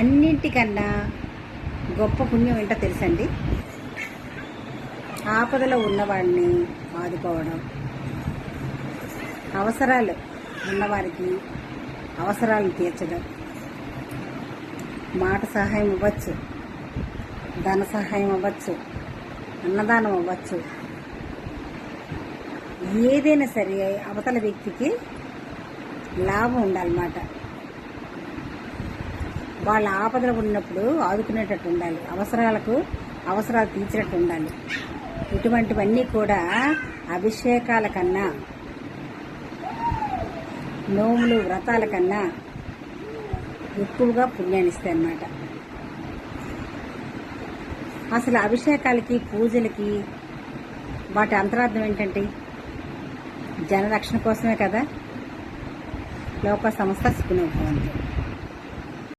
అన్నింటికన్నా గొప్ప పుణ్యం ఏంటో తెలుసండి? ఆపదలో ఉన్నవాడిని ఆదుకోవడం, అవసరాలు ఉన్నవారికి అవసరాలను తీర్చడం, మాట సహాయం ఇవ్వచ్చు, ధన సహాయం అవ్వచ్చు, అన్నదానం అవ్వచ్చు. ఏదైనా సరే అవతల వ్యక్తికి లాభం ఉండాలన్నమాట. వాళ్ళ ఆపదలు ఉన్నప్పుడు ఆదుకునేటట్టు ఉండాలి, అవసరాలు తీర్చినట్టు ఉండాలి. ఇటువంటివన్నీ కూడా అభిషేకాల కన్నా, నోములు వ్రతాల కన్నా ఎక్కువగా పుణ్యాన్ని ఇస్తాయి అన్నమాట. అసలు అభిషేకాలకి పూజలకి వాటి అంతరార్థం ఏంటంటే జనరక్షణ కోసమే కదా. లోక సంస్థ సుఖినో భవంతు.